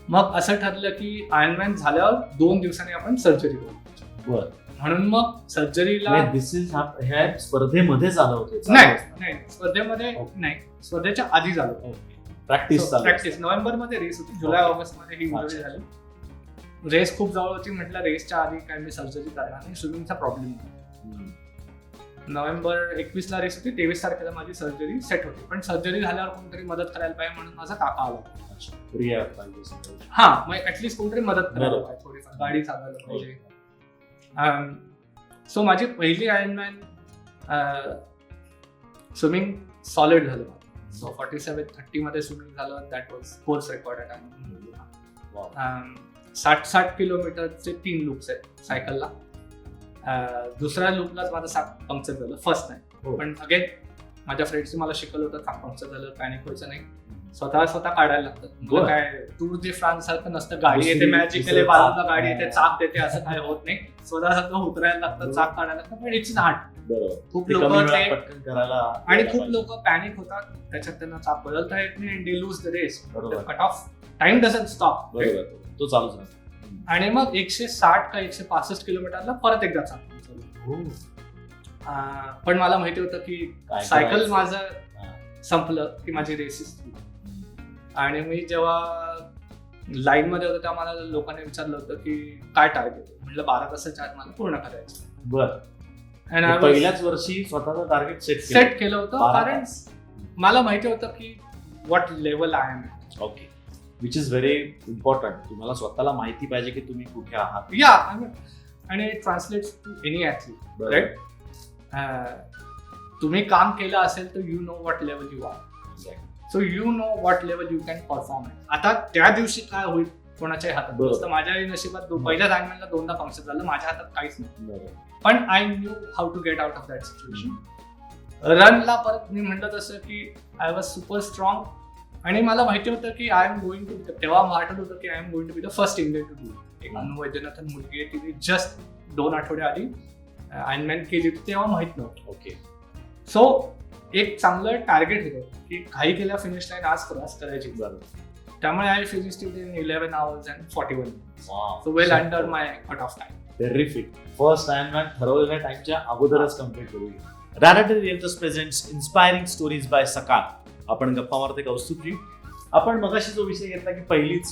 मग असं ठरलं की आयर्नमॅन झाल्यावर 2 दिवसांनी आपण सर्जरी करू. म्हणून मग सर्जरीला स्पर्धेमध्ये झालं होतं? नाही, स्पर्धेमध्ये नाही, स्पर्धेच्या आधी झालं. प्रॅक्टिस नोव्हेंबरमध्ये रेस होती, जुलै ऑगस्ट मध्ये ही इंजुरी झाली. रेस खूप जवळ होती, म्हटलं रेसच्या आधी काय मी सर्जरी करणार नाही, स्विमिंगचा प्रॉब्लेम नाही. नोव्हेंबर 21ला रेस होती, 23 तारखेला माझी सर्जरी सेट होती. पण सर्जरी झाल्यावर कोणतरी मदत करायला पाहिजे म्हणून माझा काका आला. हा, मग ऍटलीस्ट कोणतरी मदत करायला पाहिजे, थोडीफार गाडी चालवायला पाहिजे. सो माझी पहिली आयर्नमॅन स्विमिंग सॉलिड झालं. सो 47:30 मध्ये स्विमिंग झालं. दॅट वॉज कोर्स रेकॉर्ड आहे. Wow. 60 किलोमीटरचे 3 लूप्स आहेत सायकलला. दुसऱ्या लूपलाच माझं चाक पंक्चर झालं फर्स्ट हो. टाइम. पण अगेन माझ्या फ्रेंड्सने मला शिकवलं होतं चाक पंक्चर झालं पॅनिक व्हायचं नाही, स्वतः काढायला लागतं. बरं. काय टूर दे फ्रान्स सारखं नसतं गाडी येते दुसरी- मॅजिकली दुसरं बाजूला चाक. गाडी येते चाक देते असं काय होत नाही. स्वतः उतरायला लागतं, चाक काढायला लागतं. पण इट्स हार्ड. बरोबर. खूप ते लोक कमी वेळात पटकन करायला आणि खूप लोक पॅनिक होतात, त्याच्यात त्यांना चाक बदलता येत नाही आणि दे लूज द रेस. बरोबर. Cut off time doesn't stop. बरोबर तो चालूच राहतो. आणि मग 160 का 165 किलोमीटरला परत एकदा चाक पंक्चर झालं. हो. पण मला माहिती होतं की काय सायकल करायचं? माझं संपलं की माझी रेसिस. आणि मी जेव्हा लाईन मध्ये होतो तेव्हा मला लोकांनी विचारलं होतं की काय टार्गेट आहे. म्हटलं 12 तासाच्या आत मला पूर्ण करायचं. बर. And I was पहिल्याच वर्षी स्वतःचं टार्गेट सेट केलं होतं 12 कारण तास. मला माहिती होतं की what level I am. Okay. Which is very important. तुम्हाला स्वतःला माहिती पाहिजे की तुम्ही कुठे आहात. या आणि translate to any athlete. Right. तुम्ही काम केलं असेल तर you know what level you are. So you know what level you can perform. आता त्या दिवशी काय होईल कोणाच्याही हातात बरोबर. नसतं. माझ्या नशिबात पहिल्या टायमिंगला 2दा फंक्शन झालं, माझ्या हातात काहीच नाही. बरोबर. पण I knew how to get out of that situation. रनला परत मी म्हटलं तसं की आय वॉज सुपर स्ट्रॉंग आणि मला माहिती होतं की आय एम गोइंग टू, तेव्हा वाटत होतं की I am going to be the first Indian to do. एक अनु वैद्यनाथन मुलगी आहे, तिने जस्ट 2 आठवडे आधी आयर्नमॅन केली होती, तेव्हा माहित नव्हतं. ओके. सो एक चांगलं टार्गेट होतं की काही केल्या फिनिश लाईन आज क्रॉस करायची. त्यामुळे I finish it in 11 hours and 41 minutes. So well under my cut off time. Terrific. First Ironman ठरवलेल्या टाइमच्या अगोदरच कम्प्लीट करू. रॅनाटे realtors presents inspiring stories by Sakal. आपण गप्पा मारते कौस्तुभजी. आपण मगाशी जो विषय घेतला की पहिलीच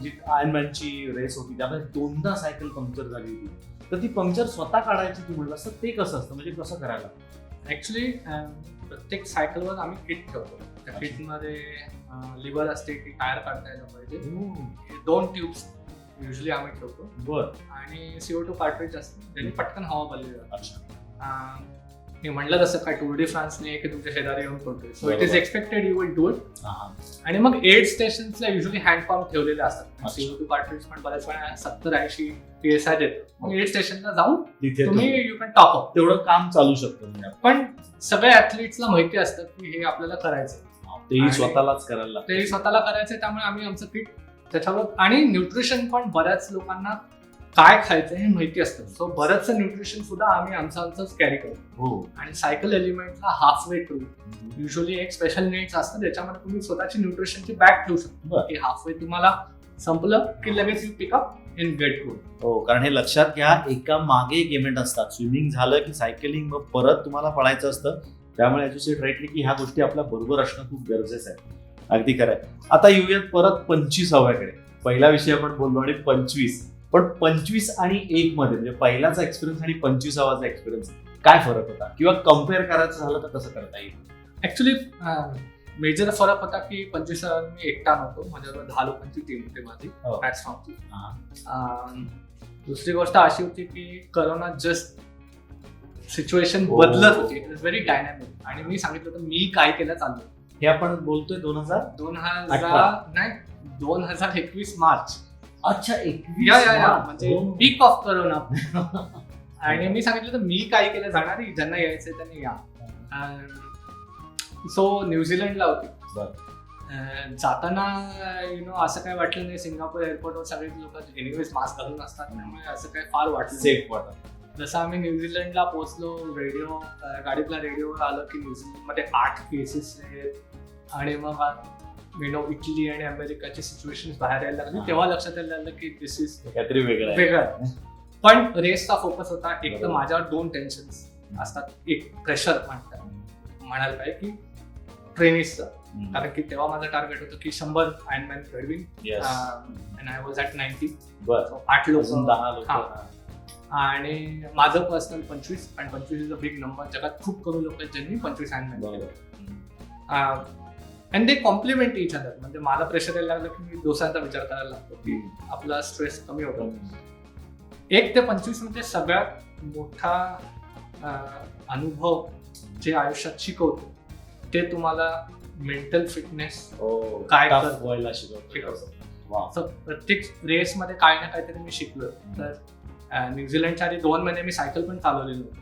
जी आयर्नमॅनची रेस होती त्यामध्ये 2दा सायकल पंक्चर झाली होती, तर ती पंक्चर स्वतः काढायची तू म्हटलं असतं, ते कसं असतं म्हणजे कसं करायला? ऍक्च्युली प्रत्येक सायकलवर आम्ही किट ठेवतो. त्या अच्छा. किटमध्ये लिव्हर असते की टायर काढता यायला पाहिजे. 2 ट्यूब्स युजली आम्ही ठेवतो बर. आणि CO2 कार्ट्रिज असते, ज्यांनी पटकन हवा भरली जाते. अच्छा. मी म्हटलं तसं काय टूर डी फ्रान्स नाही की तुमच्या शेजारी येऊन करतोय. सो इट इज बरोबर. Expected you will do it. हा. आणि मग एड स्टेशन्सला युजली हँडपंप ठेवलेले असतात. अच्छा. CO2 कार्ट्रिज पण बऱ्याच वेळा 70-80 PSI देतो. मग एड स्टेशनला जाऊन तिथे तुम्ही यू कॅन टॉप अप. तेवढं काम चालू शकतं म्हणजे पण सगळ्या ऍथलीट्सला माहिती असतं की हे आपल्याला करायचं. तेही आणि स्वतःलाच करायला लागतं. ते स्वतःला करायचंय, त्यामुळे आम्ही आमचं किट त्याच्यावर. आणि न्यूट्रिशन पण बऱ्याच लोकांना काय खायचं हे माहिती असतं. सो बरंचसं न्यूट्रिशन सुद्धा आम्ही आमचंच कॅरी करतो. हो. आणि सायकल एलिमेंटला हाफ वे टू युजली एक स्पेशल नेट्स असतं, ज्याच्यामध्ये तुम्ही स्वतःची न्यूट्रिशनची बॅग ठेवू शकता बरं. की हाफ वे तुम्हाला संपलं की लगेच you pick up in get good. हो, कारण हे लक्षात घ्या, एका मागे एक इव्हेंट असतात. स्विमिंग झालं की सायकलिंग, मग परत तुम्हाला पळायचं असतं. त्यामुळे ॲज्युसेट राईटली की ह्या गोष्टी आपल्या बरोबर असणं खूप गरजेचं आहे. अगदी खरं आहे. आता येऊयात परत 25कडे. पहिला विषय आपण बोललो आणि 25. पण 25 आणि 1 मध्ये म्हणजे पहिलाचा एक्सपिरियन्स आणि 25वा एक्सपिरियन्स काय फरक होता, किंवा कम्पेअर करायचं झालं तर कसं करता येईल? ऍक्च्युली मेजर फरक होता की 25 मी एकटा नव्हतो, माझ्याबरोबर 10 लोकांची टीम होती माझी हो. प्लॅटफॉर्मची. हा. दुसरी गोष्ट अशी होती की करोना जस्ट सिच्युएशन हो. बदलत होती. It was very dynamic. आणि मी सांगितलं होतं मी काय केलं चाललं. हे आपण बोलतोय 2000. 2021 मार्च. अच्छा. 21 या मार्च. म्हणजे हो. पीक ऑफ करोना. आणि मी सांगितलं तर मी काय केलं, जाणारी ज्यांना यायचंय त्यांनी या. सो न्यूझीलंडला होती. जाताना असं काय वाटलं नाही. सिंगापूर एअरपोर्टवर सगळे लोक एनिवेज मास्क घालून असतात, त्यामुळे असं काय फार वाटलं सेफ वाटत. जसं आम्ही न्यूझीलंडला पोहोचलो, रेडिओ गाडीतला रेडिओवर आलं की न्यूझीलंडमध्ये 8 केसेस आहेत आणि मग इटली आणि अमेरिकाची सिच्युएशन बाहेर यायला लागली. तेव्हा लक्षात यायला लागलं की दिस इज काहीतरी वेगळं आहे. वेगळं. पण रेसचा फोकस होता. एक तर बरोबर. माझ्यावर 2 टेन्शन्स असतात. एक प्रेशर म्हणायला पाहिजे की ट्रेनिसचं, कारण की तेव्हा माझं टार्गेट होतं की 100 आयर्नमॅन घडवीन. And I was at 90. बरं. 8 लोक 10 लोक. हा. आणि माझं पर्सनल 25. आणि 25 इज अ बिग नंबर. जगात खूप कमी लोक आहेत ज्यांनी 25 आयर्नमॅन केलं. And they compliment each other. म्हणजे मला प्रेशर यायला लागलं की मी दुसऱ्यांचा विचार करायला लागतो की आपला स्ट्रेस कमी होतो. 1 ते 25 म्हणजे सगळ्यात मोठा अनुभव जे आयुष्यात शिकवतो ते तुम्हाला मेंटल फिटनेस काय Tough करतं? व्हायला शिकवतो. वा. असं प्रत्येक रेसमध्ये काही ना काहीतरी मी शिकलो. तर न्यूझीलंडच्या आधी 2 महिने मी सायकल पण चालवलेली होती,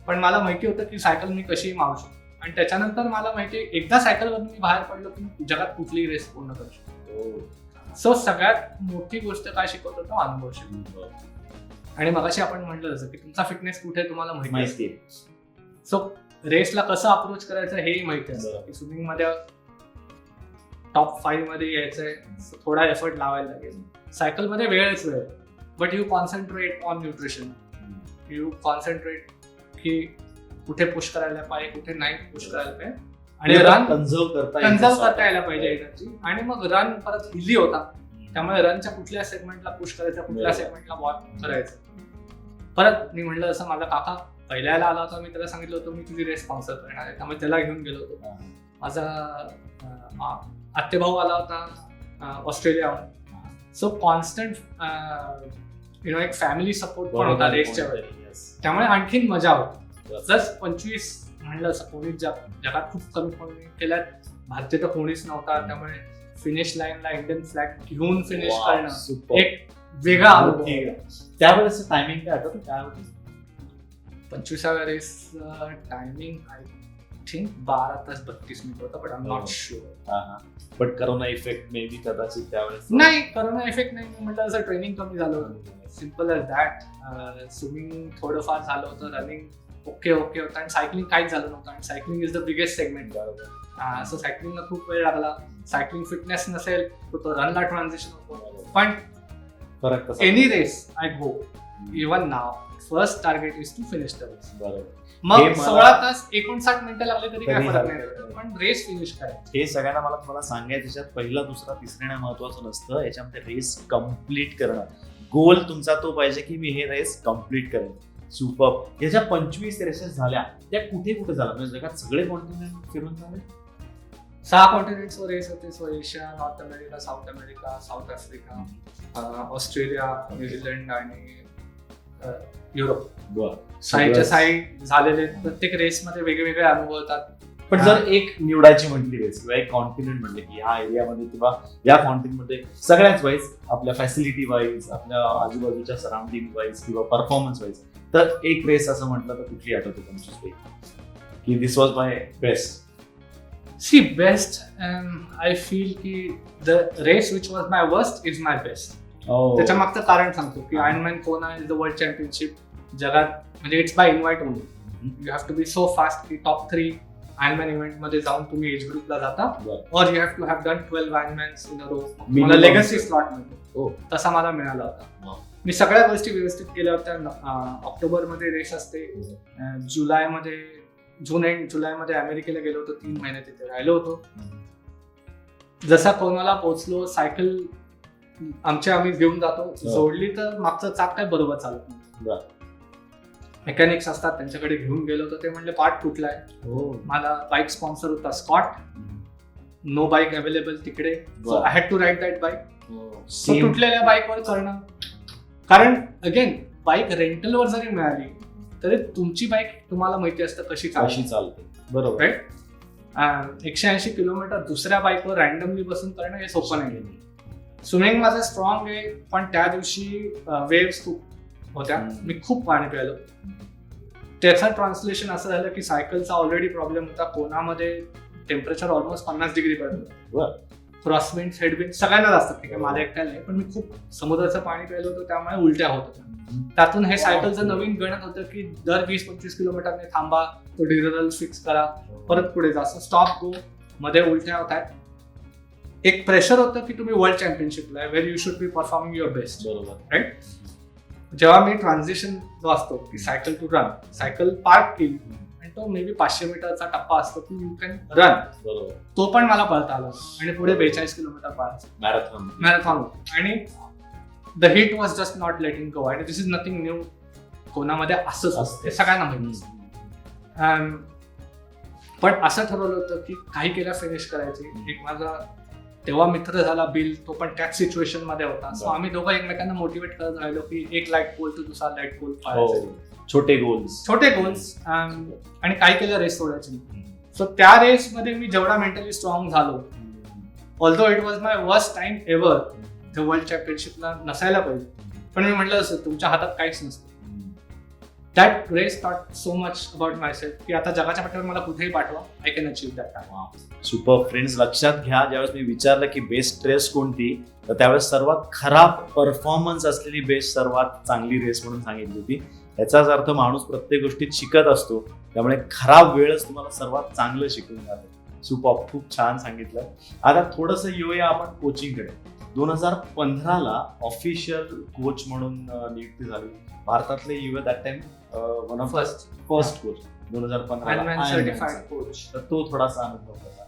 पण मला माहिती होतं की सायकल मी कशी मारू शकतो. आणि त्याच्यानंतर मला माहिती आहे, एकदा सायकलवरून मी बाहेर पडलो की मी जगात कुठलीही रेस पूर्ण करू शकतो. सो सगळ्यात मोठी गोष्ट काय शिकवतो तो अनुभव शिकवतो. आणि मगाशी आपण म्हटलं जसं की तुमचा फिटनेस कुठे आहे तुम्हाला माहिती माहिती आहे. आहे. सो रेसला कसं अप्रोच करायचं हेही माहिती असतं बरोबर. की स्विमिंग मध्ये टॉप 5 मध्ये यायचंय, so थोडा एफर्ट लावायला लागेल. सायकल मध्ये वेळच वेळ, but you concentrate on nutrition, you concentrate की कुठे पुश करायला पाहिजे, कुठे नाही पुश करायला पाहिजे, आणि रन कन्झर्व कन्झर्व करता यायला पाहिजे एनर्जी. आणि मग रन परत इझी होता, त्यामुळे रनच्या कुठल्या सेगमेंटला पुश करायचं, कुठल्या सेगमेंटला वॉक करायचं. परत मी म्हटलं जसं माझा काका पहिल्याला आला होता, मी त्याला सांगितलं होतं मी तुझी रेस स्पॉन्सर करणार आहे, त्यामुळे त्याला घेऊन गेलो होतो. माझा आत्तेभाऊ आला होता ऑस्ट्रेलियाहून. सो कॉन्स्टंट एक फॅमिली सपोर्ट पण होता रेसच्या वेळी, त्यामुळे आणखीन मजा होती. प्लस 25 म्हणलं असं कोणीच जगात खूप कमी कोणी केल्यात, भारतीय तर कोणीच नव्हता, त्यामुळे फिनिश लाईनला इंडियन फ्लॅग घेऊन फिनिश करणं एक वेगळा अनुभव. त्यावेळेस टायमिंग काय आठवतं काय होतं? 25व्या रेस टायमिंग आय थिंक 12 तास 32 मिनिट होता, but I am not sure. But corona effect may be कदाचित त्यावेळेस नाही, करोना इफेक्ट नाही. मी म्हटलं असं ट्रेनिंग कमी झालं होतं, सिम्पल एज दॅट. स्विमिंग थोडंफार झालं होतं, रनिंग ओके होतं, आणि सायकलिंग काहीच झालं नव्हतं. आणि cycling is the biggest segment. असं सायकलिंगला खूप वेळ लागला. सायकलिंग फिटनेस नसेल तर तो रनला ट्रान्झिशन होतो. पण फरक कसा? Any race I go, even नाव first target is to finish the race. बरोबर. मग हे मला- 16 तास 59 मिनिटं लागले तरी काय तरी फरक झालं. नाही, पण रेस फिनिश करायचं. हे सगळ्यांना मला सांगायचं, त्याच्यात पहिला दुसरा तिसरा नाही महत्वाचं नसतं, याच्यामध्ये रेस कम्प्लीट करणं. गोल तुमचा तो पाहिजे की मी हे रेस कम्प्लीट करेन. सुपर. याच्या 25 रेसेस झाल्या, त्या कुठे कुठे झाल्या? म्हणजे जगात सगळे कॉन्टिनेंट फिरून झाले? 6 कॉन्टिनेंट्सवर रेस होते. So Asia, north America, south Africa, Australia, New Zealand आणि युरोप. बरं. साईडच्या साईड झालेले प्रत्येक रेसमध्ये वेगवेगळे अनुभव होतात. पण जर एक निवडायची म्हटली रेस किंवा एक कॉन्टिनेंट म्हणले की ह्या एरियामध्ये किंवा या कॉन्टिनेंटमध्ये सगळ्याच वाईज, आपल्या फॅसिलिटी वाईज, आपल्या आजूबाजूच्या सराउंडिंग वाईज किंवा परफॉर्मन्स वाईज, तर एक रेस असं म्हटलं तर कुठली आठवते तुमची की this was my best? See best, I feel की the race which was my worst is my best. त्याच्या मागचं कारण सांगतो की आयर्नमॅन कोना इज द वर्ल्ड चॅम्पियनशिप. जगात म्हणजे it's by invite only. You have to be so fast की टॉप 3 आयर्नमॅन इव्हेंट मध्ये जाऊन तुम्ही एज ग्रुपला जाता, और you have to have done 12 Ironmans in a row. मला लेगसी स्लॉट मिळतो, तसा मला मिळाला होता. मी सगळ्या गोष्टी व्यवस्थित केल्या होत्या. ऑक्टोबरमध्ये रेस असते, जुलैमध्ये अमेरिकेला गेलो होतो, 3 महिने तिथे राहिलो होतो. जसा कोणाला पोहोचलो, सायकल आम्ही घेऊन जातो, जोडली तर मागचं चाक काय बरोबर चालत नाही. मेकॅनिक्स असतात, त्यांच्याकडे घेऊन गेलो होतो. ते म्हणले पार्ट तुटलाय. मला बाईक स्पॉन्सर होता स्कॉट, नो बाईक अवेलेबल तिकडे, so I had to ride that bike. तुटलेल्या बाईकवर करणं, कारण अगेन बाईक रेंटलवर जरी मिळाली तरी तुमची बाईक तुम्हाला माहिती असतं कशी चालते. बरोबर. 180 किलोमीटर दुसऱ्या बाईकवर रॅन्डमली बसून करणं हे सोपं नाही. स्विमिंग माझं स्ट्रॉंग आहे, पण त्या दिवशी वेव्स खूप होत्या, मी खूप पाणी प्यायलो. त्याचं ट्रान्सलेशन असं झालं की सायकलचा ऑलरेडी प्रॉब्लेम होता. कोणामध्ये टेम्परेचर ऑलमोस्ट 50 डिग्री पर्यंत, क्रॉसविंड, हेडविंड सगळ्यांनाच असतात, ठीक आहे, माझ्या एकट्याला नाही, पण मी खूप समुद्राचं पाणी प्यायलो होतं, त्यामुळे उलट्या होत होत्या. त्यातून हे सायकलचं नवीन गणित होतं की दर 20-25 किलोमीटरने थांबा, तो डिझेल फिक्स करा, परत पुढे जा, स्टॉप गो, मध्ये उलट्या होत आहेत. एक प्रेशर होतं की तुम्ही वर्ल्ड चॅम्पियनशिपला आहे, where you should be performing your best. बरोबर. राईट. जेव्हा मी ट्रान्झिशन जो असतो की cycle to run, cycle park केली आणि तो मे बी 500 मीटरचा टप्पा असतो की यू कॅन रन, बरोबर, तो पण मला पळता आला आणि पुढे 42 किलोमीटर पळायचं मॅरेथॉन. आणि the heat was just not letting go. आणि दिस इज नथिंग न्यू, कोणामध्ये असंच असतं, सगळ्यांना माहिती असतं. पण असं ठरवलं होतं की काही केल्या फिनिश करायची. एक माझा तेव्हा मित्र झाला बिल, तो पण त्याच सिच्युएशन मध्ये होता. सो बरं. आम्ही दोघं एकमेकांना मोटिवेट करत राहिलो की एक लाईट पोल टू दुसरा लाईट पोल छोटे गोल्स. छोटे गोल्स, आणि काय केलं रेस सोडायची. सो त्या रेसमध्ये मी जेवढा मेंटली स्ट्रॉंग झालो, although it was my worst time ever, world चॅम्पियनशिपला नसायला पाहिजे, पण मी म्हटलं असं तुमच्या हातात काहीच नसतं. That race taught so much about myself की आता जगाच्या पाठीवर मला कुठेही पाठवा, I can achieve that. Super. Friends, लक्षात घ्या, ज्यावेळेस मी विचारलं की बेस्ट रेस कोणती, तर त्यावेळेस सर्वात खराब परफॉर्मन्स असलेली बेस्ट सर्वात चांगली रेस म्हणून सांगितली होती. याचाच अर्थ माणूस प्रत्येक गोष्टीत शिकत असतो, त्यामुळे खराब वेळच तुम्हाला सर्वात चांगलं शिकून जाते. सुपर, खूप छान सांगितलं. आता थोडंसं येऊया आपण कोचिंगकडे. 2015ला ऑफिशियल कोच म्हणून नियुक्ती झाली भारतातले. You that time one of first coach 2015 certified coach. तर तो थोडासा अनुभव कसा.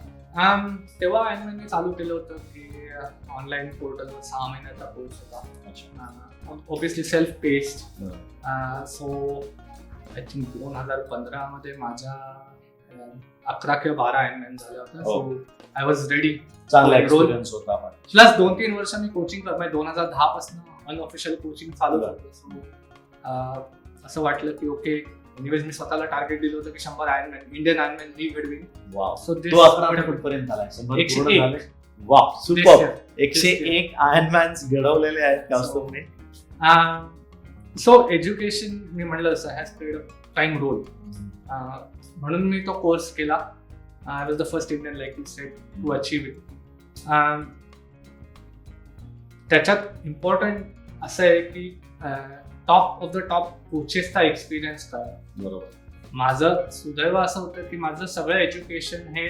तेव्हा आयर्नमॅनने चालू केलं होतं की ऑनलाईन पोर्टलवर 6 महिन्याचा कोर्स होता, obviously self paced. So I think 2015 मध्ये माझ्या 11 किंवा 12 आयर्नमॅन झाल्या होत्या. So I was ready. चांगला एक्सपिरियन्स होता. आपण प्लस 2-3 वर्ष मी कोचिंग करत, 2010 पासून अनऑफिशियल कोचिंग चालू होतं. सो असं वाटलं की ओके, एनिवेज मी स्वतःला टार्गेट दिलं होतं की 100 आयर्नमॅन, इंडियन आयर्नमॅन मी घडवीन. सो तो 11 कुठपर्यंत झालाय? 100 पूर्ण झाले. Wow, super. 101 आयर्नमॅन्स घडवलेले आहेत त्यावेळेस. सो एज्युकेशन मी म्हणलं असं has played a time role, म्हणून मी तो कोर्स केला. I was the first Indian like you said to achieve it. त्याच्यात इम्पॉर्टंट असं आहे की टॉप ऑफ द टॉप कोचेसचा एक्सपिरियन्स काय. बरोबर. माझं सुदैव असं होतं की माझं सगळं एज्युकेशन हे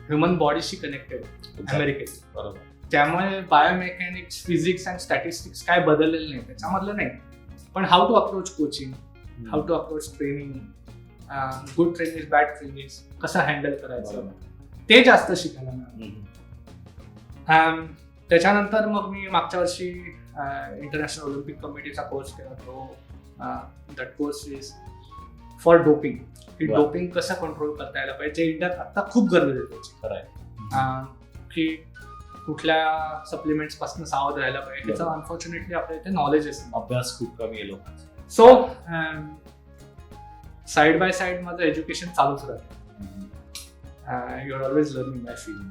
ह्युमन बॉडीशी कनेक्टेड अमेरिकेत. बरोबर. त्यामुळे बायोमेकॅनिक्स, फिजिक्स अँड स्टॅटिस्टिक्स काय बदललेलं नाही, त्याच्यामधलं नाही. पण how to approach coaching, how to approach training, good training, bad training, कसं हँडल करायचं, ते जास्त शिकायला मिळालं. त्याच्यानंतर मग मी मागच्या वर्षी इंटरनॅशनल ऑलिम्पिक कमिटीचा कोर्स केला. तो that course is for doping, की डोपिंग कसं कंट्रोल करता यायला पाहिजे. इंडियात आता खूप गरज आहे त्याची, की कुठल्या सप्लिमेंट्स पासून सावध राहायला पाहिजे. त्याचं अनफॉर्च्युनेटली आपल्या इथे नॉलेज असतं, अभ्यास खूप कमी आहे लोकांचा. सो साइड बाय साइड माझं एज्युकेशन चालूच राहतं. You are always learning by feeling.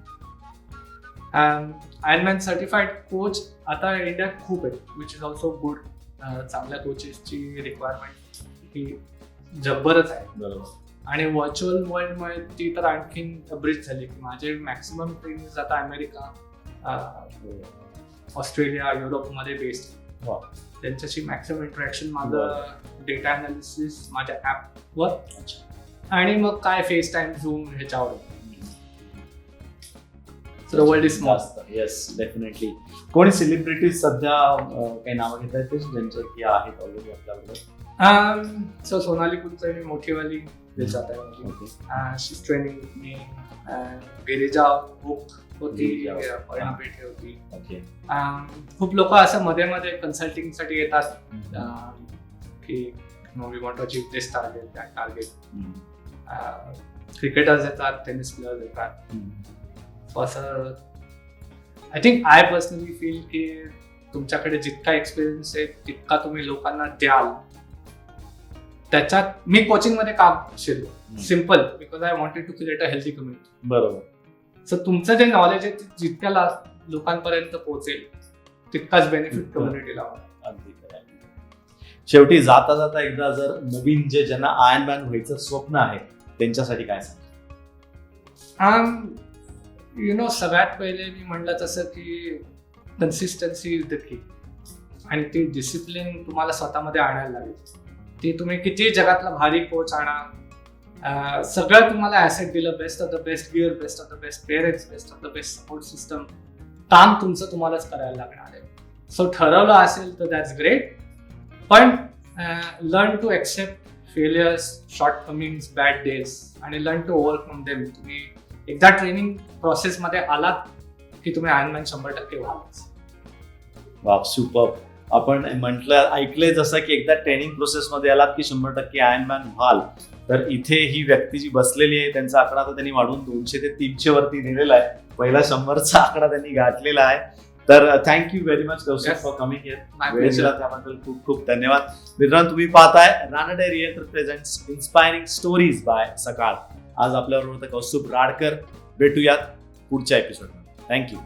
Ironman certified coach आता इंडियात खूप आहे, विच इज ऑल्सो गुड. चांगल्या कोचेसची रिक्वायरमेंट ही जबरच आहे. बरोबर. आणि व्हर्च्युअल वर्ल्डमुळे ती तर आणखीन ब्रिज झाली की माझे मॅक्सिमम ट्रेनिंग आता अमेरिका, ऑस्ट्रेलिया, युरोपमध्ये बेस्ड. त्यांच्याशी मॅक्सिमम इंटरॅक्शन माझं डेटा अनालिसिस माझ्या ॲपवर, आणि मग काय फेस टाइम, झूम ह्याच्यावर. World is small. Yes, definitely. कोणी सेलिब्रिटीज सध्या काही नावं घेता येते ज्यांचे की आहेत ऑलरेडी आपल्याबरोबर? सो सोनाली कुलकर्णी मोठीवाली जात आहे, she is training with me. Girija book होती, परिणा पेठे होती. खूप लोक असं मध्ये मध्ये कन्सल्टिंग साठी येतात की we want to achieve this target, that target. Cricketers येतात, टेनिस प्लेयर्स येतात. असं I think, I personally feel की तुमच्याकडे जितका एक्सपिरियन्स आहे तितका तुम्ही लोकांना द्याल. त्याच्यात मी कोचिंग मध्ये काम शिरलो, simple, because I wanted to create a healthy community. बरोबर. सो तुमचं जे नॉलेज आहे जितक्या लोकांपर्यंत पोहोचेल तितकाच बेनिफिट कम्युनिटीला होणार. अगदी खरं. शेवटी जाता जाता एकदा जर नवीन जे ज्यांना आयर्नमॅन व्हायचं स्वप्न आहे त्यांच्यासाठी काय सांग? यु नो, सगळ्यात पहिले मी म्हणलं तसं की कन्सिस्टन्सी इज द की, आणि ती डिसिप्लिन तुम्हाला स्वतःमध्ये आणायला लागेल. ती तुम्ही किती जगातला भारी कोच आणा, सगळं तुम्हाला ॲसेट दिलं, best of the best gear, best of the best parents, best of the best support system, काम तुमचं तुम्हालाच करायला लागणार आहे. सो ठरवलं असेल तर दॅट्स ग्रेट, पण learn to accept failures, shortcomings, bad days, आणि लर्न टू ओव्हरकम देम. तुम्ही एकदा ट्रेनिंग प्रोसेसमध्ये आलात की तुम्ही आयर्नमॅन 100% व्हालच. वा, सुपर. आपण म्हटलं, ऐकलंय जसं की एकदा ट्रेनिंग प्रोसेसमध्ये आलात की 100% आयर्नमॅन व्हाल. तर इथे ही व्यक्ती जी बसलेली आहे त्यांचा आकडा आता त्यांनी वाढवून 200 ते 300 वरती नेलेला आहे. पहिला 100चा आकडा त्यांनी गाठलेला आहे. तर thank you very much Kaushik Yes. For coming here. My वेळ pleasure. दिला त्याबद्दल खूप खूप धन्यवाद. मित्रांनो, तुम्ही पाहताय Ranade real presents inspiring stories by सकाळ. आज आपल्याबरोबर होतं कौस्तुभ राडकर. भेटूयात पुढच्या एपिसोडमध्ये. थँक्यू.